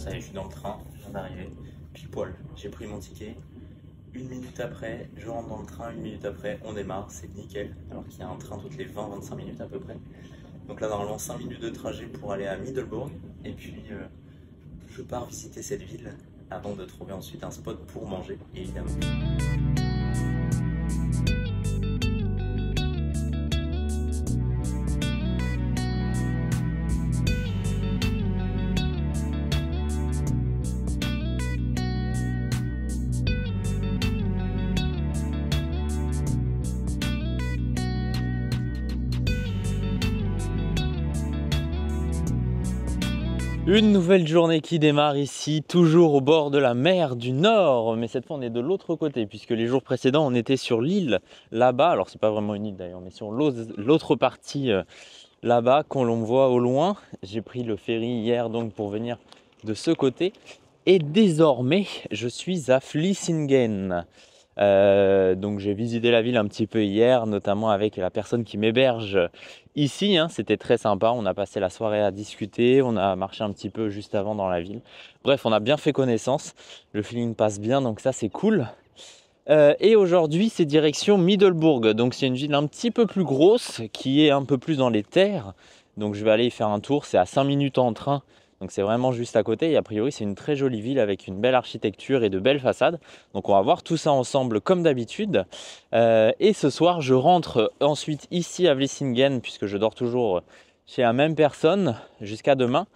ça y est, je suis dans le train, je viens d'arriver, pile poil, j'ai pris mon ticket. 1 minute après, je rentre dans le train, 1 minute après, on démarre, c'est nickel. Alors qu'il y a un train toutes les 20-25 minutes à peu près. Donc là, normalement, 5 minutes de trajet pour aller à Middelburg. Et puis, je pars visiter cette ville avant de trouver ensuite un spot pour manger, évidemment. Une nouvelle journée qui démarre ici, toujours au bord de la mer du Nord, mais cette fois on est de l'autre côté puisque les jours précédents on était sur l'île là-bas, alors c'est pas vraiment une île d'ailleurs, mais sur l'autre partie là-bas qu'on l'on voit au loin. J'ai pris le ferry hier donc pour venir de ce côté et désormais je suis à Vlissingen. Donc j'ai visité la ville un petit peu hier, notamment avec la personne qui m'héberge ici, hein. C'était très sympa, on a passé la soirée à discuter, on a marché un petit peu juste avant dans la ville. Bref, on a bien fait connaissance, le feeling passe bien, donc ça c'est cool. Et aujourd'hui c'est direction Middelburg, donc c'est une ville un petit peu plus grosse, qui est un peu plus dans les terres. Donc je vais aller y faire un tour, c'est à 5 minutes en train. Donc c'est vraiment juste à côté et a priori c'est une très jolie ville avec une belle architecture et de belles façades. Donc on va voir tout ça ensemble comme d'habitude. Et ce soir je rentre ensuite ici à Vlissingen puisque je dors toujours chez la même personne jusqu'à demain.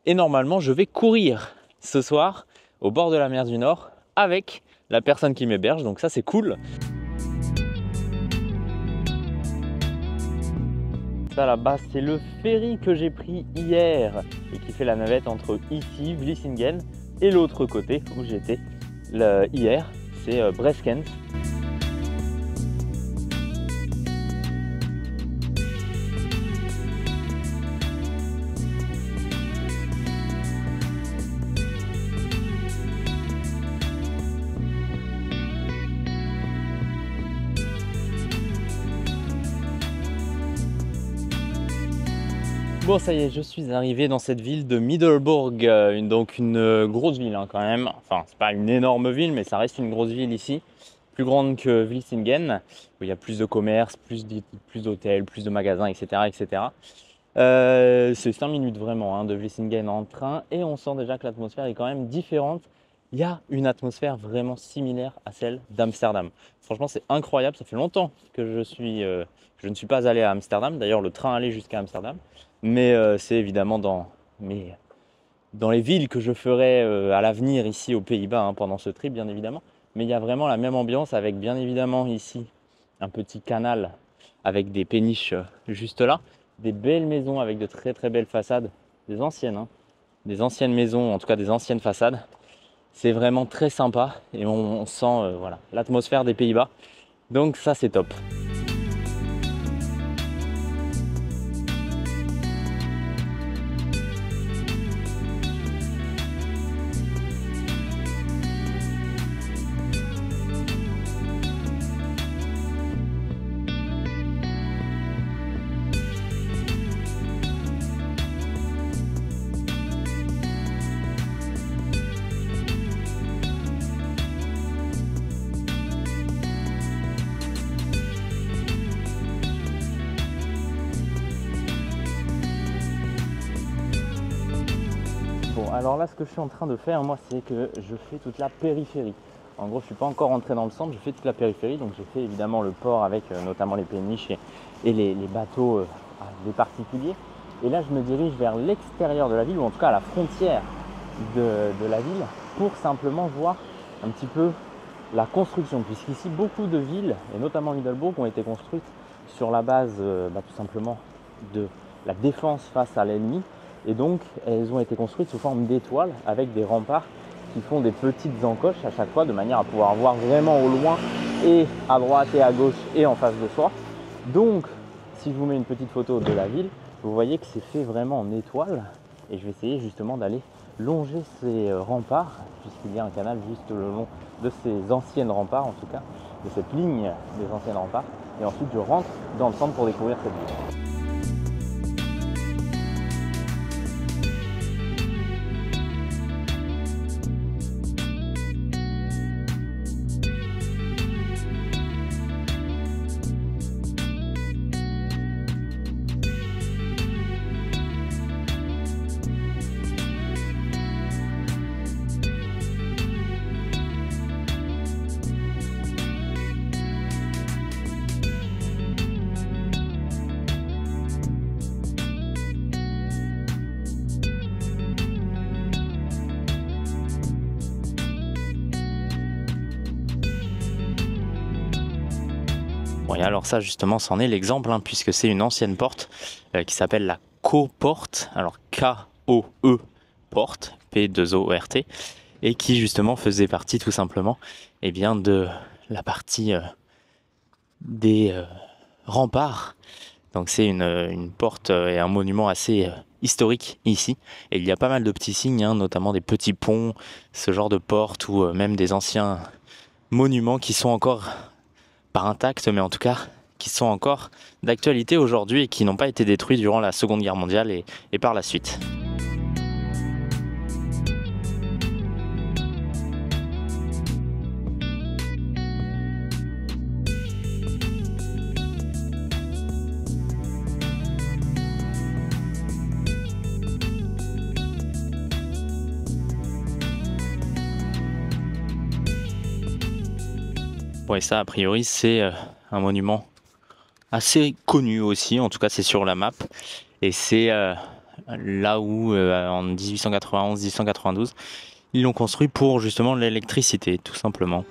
Et normalement je vais courir ce soir au bord de la mer du Nord avec la personne qui m'héberge. Donc ça c'est cool. Là-bas, c'est le ferry que j'ai pris hier et qui fait la navette entre ici, Vlissingen, et l'autre côté où j'étais hier, c'est Breskens. Bon, ça y est, je suis arrivé dans cette ville de Middelburg, donc une grosse ville hein, quand même. Enfin, c'est pas une énorme ville, mais ça reste une grosse ville ici, plus grande que Vlissingen, où il y a plus de commerces, plus d'hôtels, plus de magasins, etc. etc. C'est 5 minutes vraiment hein, de Vlissingen en train, et on sent déjà que l'atmosphère est quand même différente. Il y a une atmosphère vraiment similaire à celle d'Amsterdam. Franchement, c'est incroyable, ça fait longtemps que je ne suis pas allé à Amsterdam. D'ailleurs, le train allait jusqu'à Amsterdam. Mais c'est évidemment dans les villes que je ferai à l'avenir ici aux Pays-Bas hein, pendant ce trip bien évidemment. Mais il y a vraiment la même ambiance avec bien évidemment ici un petit canal avec des péniches juste là. Des belles maisons avec de très très belles façades, des anciennes hein, des anciennes maisons, en tout cas des anciennes façades. C'est vraiment très sympa et on sent voilà, l'atmosphère des Pays-Bas. Donc ça c'est top. Alors là, ce que je suis en train de faire, moi, c'est que je fais toute la périphérie. En gros, je ne suis pas encore rentré dans le centre, je fais toute la périphérie. Donc, j'ai fait évidemment le port avec notamment les péniches et les bateaux des particuliers. Et là, je me dirige vers l'extérieur de la ville, ou en tout cas à la frontière de la ville, pour simplement voir un petit peu la construction. Puisqu'ici, beaucoup de villes, et notamment Middelburg, ont été construites sur la base tout simplement de la défense face à l'ennemi. Et donc, elles ont été construites sous forme d'étoiles avec des remparts qui font des petites encoches à chaque fois de manière à pouvoir voir vraiment au loin et à droite et à gauche et en face de soi. Donc, si je vous mets une petite photo de la ville, vous voyez que c'est fait vraiment en étoiles. Et je vais essayer justement d'aller longer ces remparts puisqu'il y a un canal juste le long de ces anciennes remparts, en tout cas, de cette ligne des anciennes remparts. Et ensuite, je rentre dans le centre pour découvrir cette ville. Oui, alors ça justement, c'en est l'exemple, hein, puisque c'est une ancienne porte qui s'appelle la Co-Porte, alors K-O-E porte, P-2-O-R-T, et qui justement faisait partie tout simplement bien, de la partie des remparts. Donc c'est une porte et un monument assez historique ici. Et il y a pas mal de petits signes, hein, notamment des petits ponts, ce genre de portes ou même des anciens monuments qui sont encore pas intacts, mais en tout cas qui sont encore d'actualité aujourd'hui et qui n'ont pas été détruits durant la Seconde Guerre mondiale et par la suite. Bon, et ça, a priori, c'est un monument assez connu aussi, en tout cas c'est sur la map, et c'est là où en 1891-1892 ils l'ont construit pour justement l'électricité, tout simplement.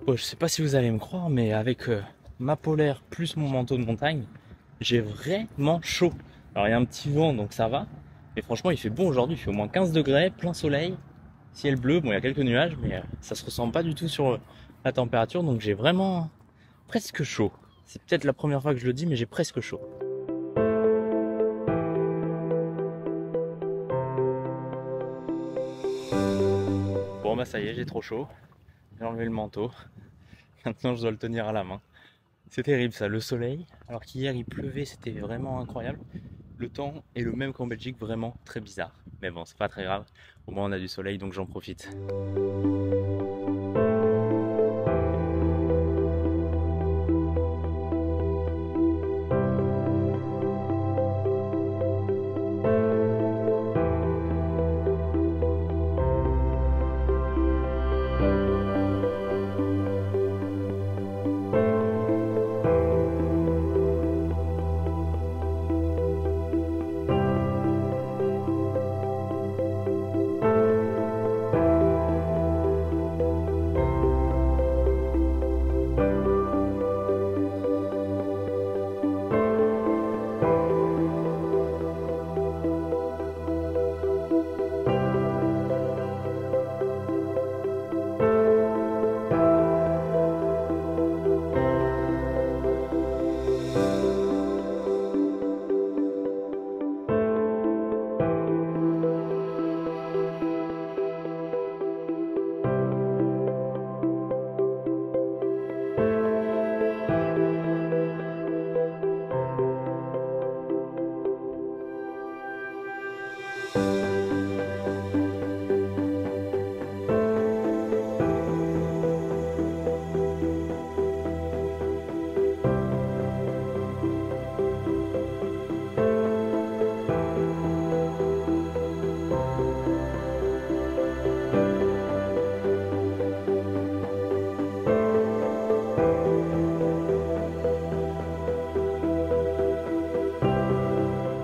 Bon, je sais pas si vous allez me croire, mais avec ma polaire plus mon manteau de montagne, j'ai vraiment chaud. Alors il y a un petit vent donc ça va, mais franchement il fait bon aujourd'hui, il fait au moins 15 degrés, plein soleil, ciel bleu, bon il y a quelques nuages mais ça se ressent pas du tout sur la température, donc j'ai vraiment presque chaud. C'est peut-être la première fois que je le dis, mais j'ai presque chaud. Bon bah ça y est, j'ai trop chaud, j'ai enlevé le manteau, maintenant je dois le tenir à la main. C'est terrible ça, le soleil, alors qu'hier il pleuvait, c'était vraiment incroyable. Le temps est le même qu'en Belgique, vraiment très bizarre. Mais bon, c'est pas très grave, au moins on a du soleil donc j'en profite.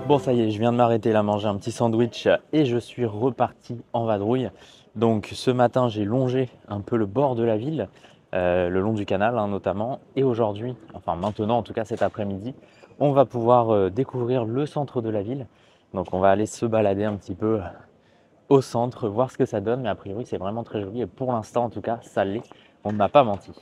Bon ça y est, je viens de m'arrêter là, manger un petit sandwich et je suis reparti en vadrouille. Donc ce matin j'ai longé un peu le bord de la ville, le long du canal hein, notamment. Et aujourd'hui, enfin maintenant en tout cas cet après-midi, on va pouvoir découvrir le centre de la ville. Donc on va aller se balader un petit peu au centre, voir ce que ça donne. Mais a priori c'est vraiment très joli et pour l'instant en tout cas ça l'est, on ne m'a pas menti.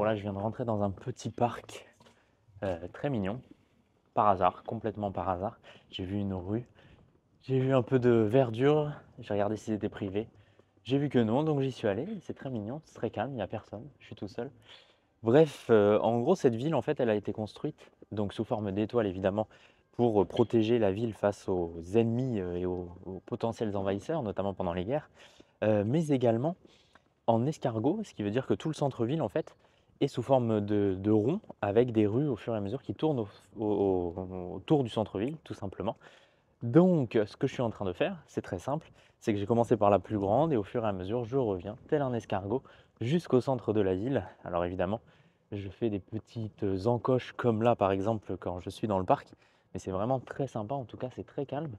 là, je viens de rentrer dans un petit parc très mignon, par hasard, complètement par hasard. J'ai vu une rue, j'ai vu un peu de verdure, j'ai regardé si c'était privé. J'ai vu que non, donc j'y suis allé. C'est très mignon, c'est très calme, il n'y a personne, je suis tout seul. Bref, en gros, cette ville, en fait, elle a été construite, donc sous forme d'étoile évidemment, pour protéger la ville face aux ennemis et aux potentiels envahisseurs, notamment pendant les guerres, mais également en escargot, ce qui veut dire que tout le centre-ville, en fait, est sous forme de rond, avec des rues au fur et à mesure qui tournent autour du centre-ville, tout simplement. Donc, ce que je suis en train de faire, c'est très simple, c'est que j'ai commencé par la plus grande et au fur et à mesure, je reviens, tel un escargot, jusqu'au centre de la ville. Alors évidemment, je fais des petites encoches comme là, par exemple, quand je suis dans le parc, mais c'est vraiment très sympa, en tout cas, c'est très calme.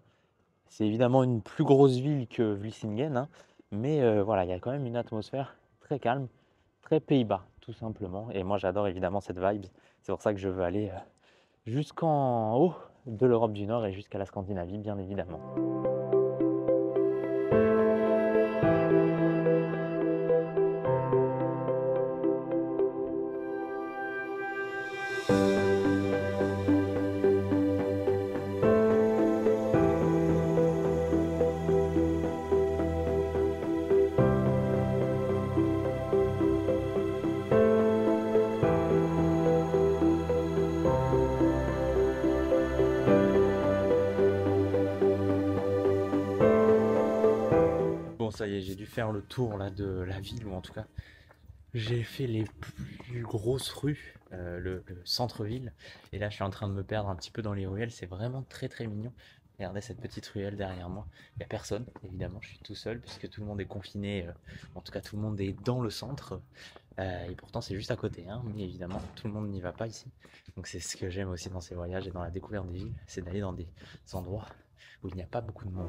C'est évidemment une plus grosse ville que Vlissingen, hein, mais voilà, il y a quand même une atmosphère très calme, très Pays-Bas, tout simplement. Et moi, j'adore évidemment cette vibe. C'est pour ça que je veux aller jusqu'en haut de l'Europe du Nord et jusqu'à la Scandinavie, bien évidemment. Bon, ça y est, j'ai dû faire le tour là, de la ville, ou en tout cas, j'ai fait les plus grosses rues, le centre-ville. Et là, je suis en train de me perdre un petit peu dans les ruelles. C'est vraiment très très mignon. Regardez cette petite ruelle derrière moi. Il n'y a personne, évidemment, je suis tout seul puisque tout le monde est confiné. En tout cas, tout le monde est dans le centre. Et pourtant, c'est juste à côté, hein. Mais évidemment, tout le monde n'y va pas ici. Donc c'est ce que j'aime aussi dans ces voyages et dans la découverte des villes. C'est d'aller dans des endroits où il n'y a pas beaucoup de monde.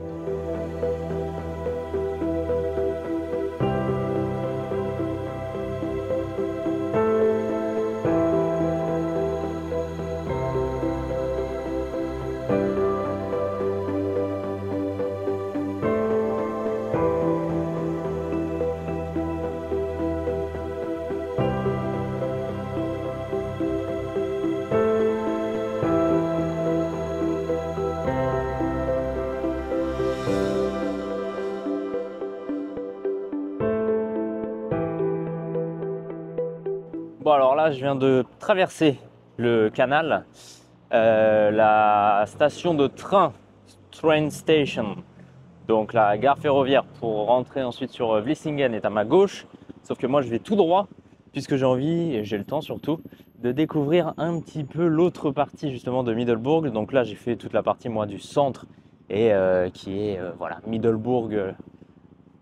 Bon, alors là, je viens de traverser le canal, la station de train, train station, donc la gare ferroviaire pour rentrer ensuite sur Vlissingen est à ma gauche, sauf que moi je vais tout droit puisque j'ai envie, et j'ai le temps surtout, de découvrir un petit peu l'autre partie justement de Middelburg. Donc là, j'ai fait toute la partie moi du centre et qui est voilà, Middelburg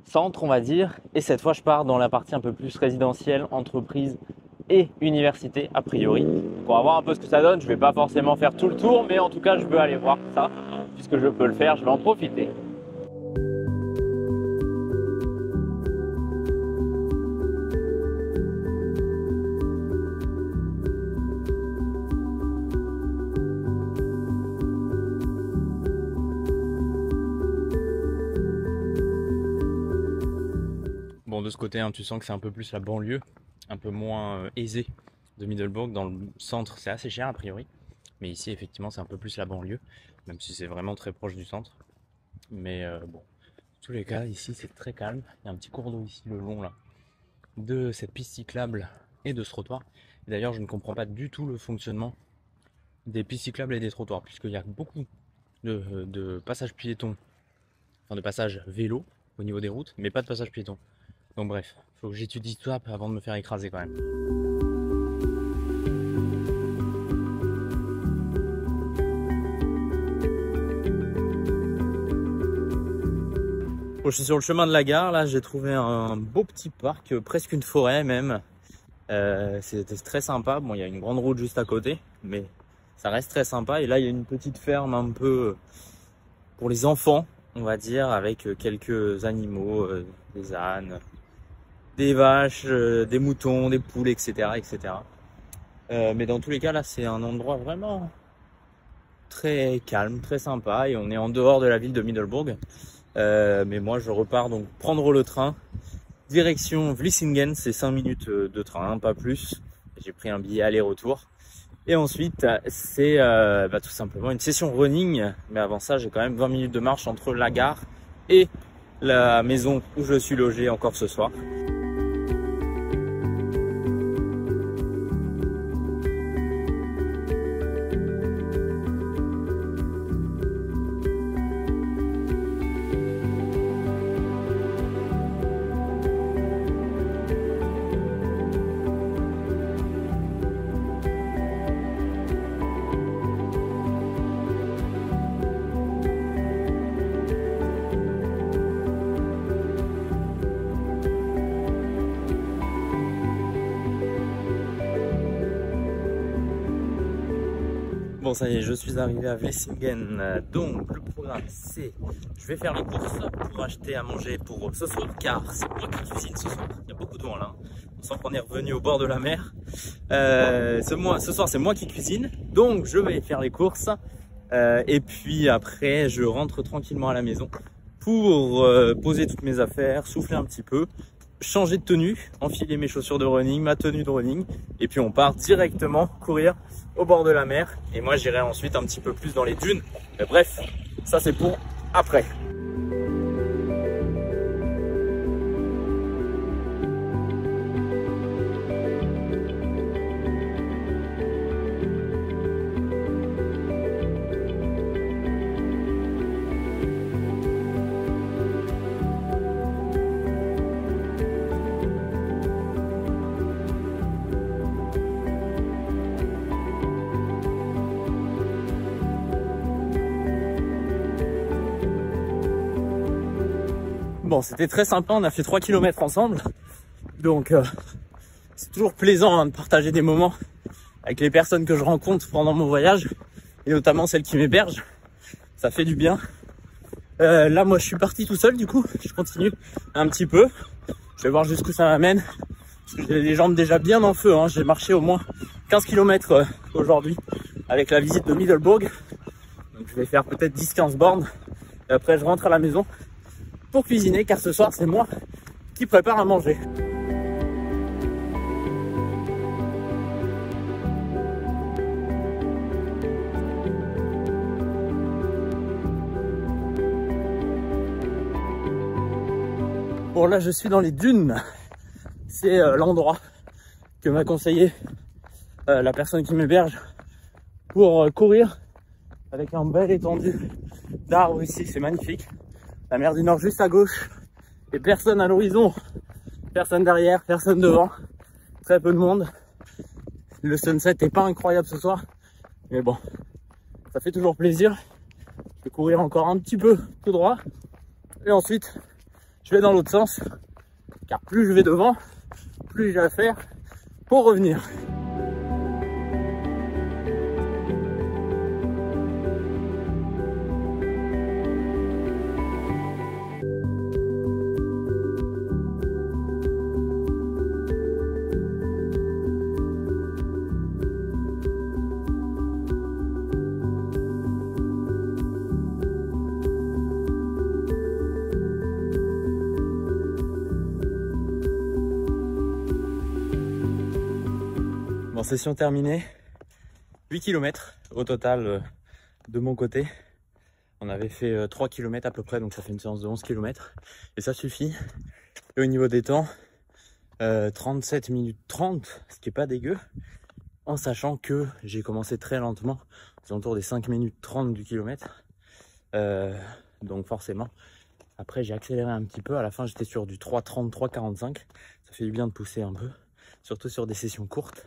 centre, on va dire, et cette fois je pars dans la partie un peu plus résidentielle, entreprise et université a priori. Donc on va voir un peu ce que ça donne. Je vais pas forcément faire tout le tour, mais en tout cas je veux aller voir ça puisque je peux le faire, je vais en profiter. Bon, de ce côté, hein, tu sens que c'est un peu plus la banlieue, un peu moins aisée de Middelburg. Dans le centre, c'est assez cher a priori. Mais ici, effectivement, c'est un peu plus la banlieue, même si c'est vraiment très proche du centre. Mais bon, dans tous les cas, ici, c'est très calme. Il y a un petit cours d'eau ici, le long là, de cette piste cyclable et de ce trottoir. D'ailleurs, je ne comprends pas du tout le fonctionnement des pistes cyclables et des trottoirs, puisqu'il y a beaucoup de passages piétons, enfin de passages vélos au niveau des routes, mais pas de passages piétons. Donc bref, il faut que j'étudie tout ça avant de me faire écraser quand même. Bon, je suis sur le chemin de la gare, là j'ai trouvé un beau petit parc, presque une forêt même. C'était très sympa. Bon, il y a une grande route juste à côté, mais ça reste très sympa. Et là il y a une petite ferme un peu pour les enfants, on va dire, avec quelques animaux, des ânes, des vaches, des moutons, des poules, etc. etc. Mais dans tous les cas, là, c'est un endroit vraiment très calme, très sympa. Et on est en dehors de la ville de Middelburg. Mais moi, je repars donc prendre le train. Direction Vlissingen, c'est 5 minutes de train, pas plus. J'ai pris un billet aller-retour. Et ensuite, c'est tout simplement une session running. Mais avant ça, j'ai quand même 20 minutes de marche entre la gare et la maison où je suis logé encore ce soir. Bon, ça y est, je suis arrivé à Vlissingen. Donc, le programme, c'est... Je vais faire les courses pour acheter à manger pour ce soir, car c'est moi qui cuisine ce soir. Il y a beaucoup de vent là. On sent qu'on est revenu au bord de la mer. Ce soir, c'est moi qui cuisine. Donc, je vais faire les courses. Et puis après, je rentre tranquillement à la maison pour poser toutes mes affaires, souffler un petit peu, changer de tenue, enfiler mes chaussures de running, ma tenue de running. Et puis, on part directement courir au bord de la mer, et moi j'irai ensuite un petit peu plus dans les dunes, mais bref, ça c'est pour après. Bon, c'était très sympa, on a fait 3 km ensemble, donc c'est toujours plaisant de partager des moments avec les personnes que je rencontre pendant mon voyage, et notamment celles qui m'hébergent, ça fait du bien. Là, moi, je suis parti tout seul, du coup, je continue un petit peu, je vais voir jusqu'où ça m'amène. J'ai les jambes déjà bien en feu, hein. J'ai marché au moins 15 km aujourd'hui avec la visite de Middelburg, donc je vais faire peut-être 10-15 bornes, et après je rentre à la maison pour cuisiner, car ce soir c'est moi qui prépare à manger. Bon, là je suis dans les dunes, c'est l'endroit que m'a conseillé la personne qui m'héberge pour courir, avec un bel étendue d'arbres ici, c'est magnifique. La mer du Nord juste à gauche, et personne à l'horizon, personne derrière, personne devant, très peu de monde. Le sunset n'est pas incroyable ce soir, mais bon, ça fait toujours plaisir. Je vais courir encore un petit peu tout droit, et ensuite je vais dans l'autre sens, car plus je vais devant, plus j'ai à faire pour revenir. Bon, session terminée, 8 km au total de mon côté. On avait fait 3 km à peu près, donc ça fait une séance de 11 km. Et ça suffit. Et au niveau des temps, 37 minutes 30, ce qui est pas dégueu. En sachant que j'ai commencé très lentement, aux alentours des 5 minutes 30 du kilomètre. Donc forcément, après j'ai accéléré un petit peu. À la fin, j'étais sur du 3,30, 3,45. Ça fait du bien de pousser un peu, surtout sur des sessions courtes.